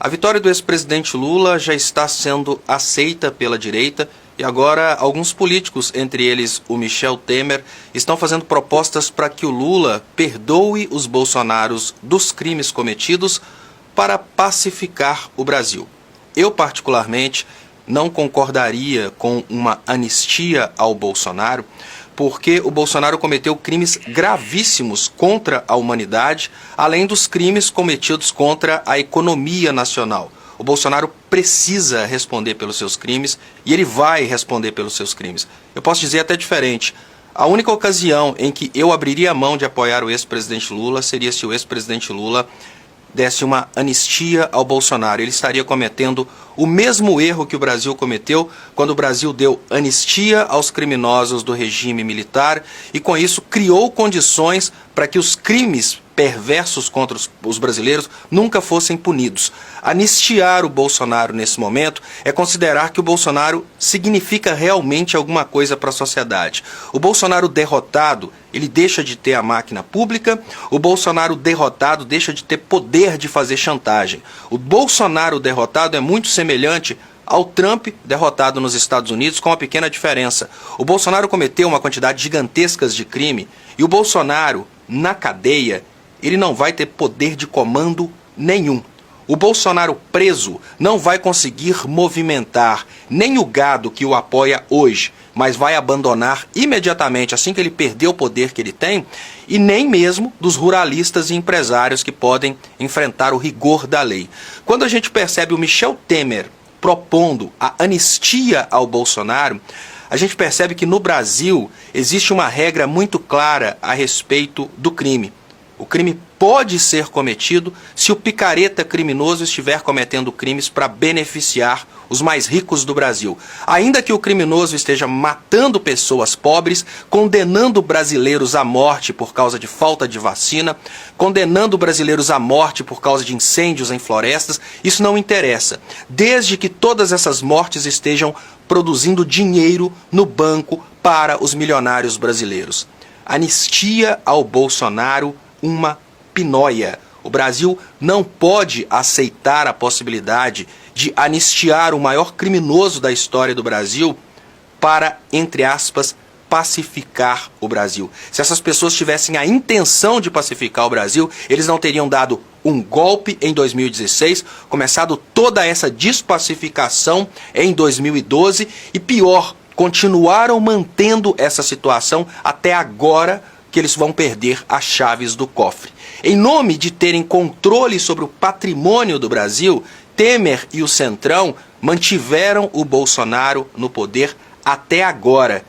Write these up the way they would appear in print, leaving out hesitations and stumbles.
A vitória do ex-presidente Lula já está sendo aceita pela direita e agora alguns políticos, entre eles o Michel Temer, estão fazendo propostas para que o Lula perdoe os bolsonaros dos crimes cometidos para pacificar o Brasil. Eu, particularmente, não concordaria com uma anistia ao Bolsonaro, porque o Bolsonaro cometeu crimes gravíssimos contra a humanidade, além dos crimes cometidos contra a economia nacional. O Bolsonaro precisa responder pelos seus crimes e ele vai responder pelos seus crimes. Eu posso dizer até diferente. A única ocasião em que eu abriria a mão de apoiar o ex-presidente Lula seria se o ex-presidente Lula desse uma anistia ao Bolsonaro. Ele estaria cometendo o mesmo erro que o Brasil cometeu quando o Brasil deu anistia aos criminosos do regime militar e, com isso, criou condições para que os crimes perversos contra os brasileiros nunca fossem punidos. Anistiar o Bolsonaro nesse momento é considerar que o Bolsonaro significa realmente alguma coisa para a sociedade. O Bolsonaro derrotado, ele deixa de ter a máquina pública, o Bolsonaro derrotado deixa de ter poder de fazer chantagem. O Bolsonaro derrotado é muito semelhante ao Trump derrotado nos Estados Unidos, com uma pequena diferença. O Bolsonaro cometeu uma quantidade gigantesca de crime e o Bolsonaro, na cadeia, ele não vai ter poder de comando nenhum. O Bolsonaro preso não vai conseguir movimentar nem o gado que o apoia hoje, mas vai abandonar imediatamente assim que ele perder o poder que ele tem, e nem mesmo dos ruralistas e empresários que podem enfrentar o rigor da lei. Quando a gente percebe o Michel Temer propondo a anistia ao Bolsonaro, a gente percebe que no Brasil existe uma regra muito clara a respeito do crime. O crime pode ser cometido se o picareta criminoso estiver cometendo crimes para beneficiar os mais ricos do Brasil. Ainda que o criminoso esteja matando pessoas pobres, condenando brasileiros à morte por causa de falta de vacina, condenando brasileiros à morte por causa de incêndios em florestas, isso não interessa. Desde que todas essas mortes estejam produzindo dinheiro no banco para os milionários brasileiros. Anistia ao Bolsonaro, uma pinóia. O Brasil não pode aceitar a possibilidade de anistiar o maior criminoso da história do Brasil para, entre aspas, pacificar o Brasil. Se essas pessoas tivessem a intenção de pacificar o Brasil, eles não teriam dado um golpe em 2016, começado toda essa despacificação em 2012 e, pior, continuaram mantendo essa situação até agora, que eles vão perder as chaves do cofre. Em nome de terem controle sobre o patrimônio do Brasil, Temer e o Centrão mantiveram o Bolsonaro no poder até agora.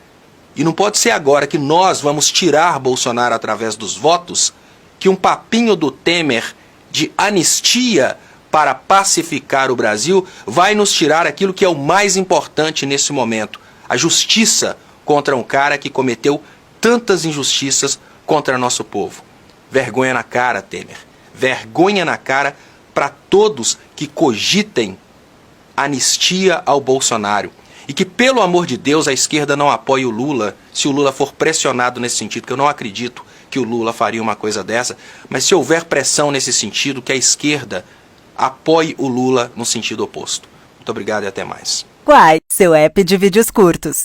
E não pode ser agora que nós vamos tirar Bolsonaro através dos votos, que um papinho do Temer de anistia para pacificar o Brasil vai nos tirar aquilo que é o mais importante nesse momento, a justiça contra um cara que cometeu tantas injustiças contra nosso povo. Vergonha na cara, Temer. Vergonha na cara para todos que cogitem anistia ao Bolsonaro. E que, pelo amor de Deus, a esquerda não apoie o Lula se o Lula for pressionado nesse sentido, que eu não acredito que o Lula faria uma coisa dessa, mas se houver pressão nesse sentido, que a esquerda apoie o Lula no sentido oposto. Muito obrigado e até mais. Quai, seu app de vídeos curtos.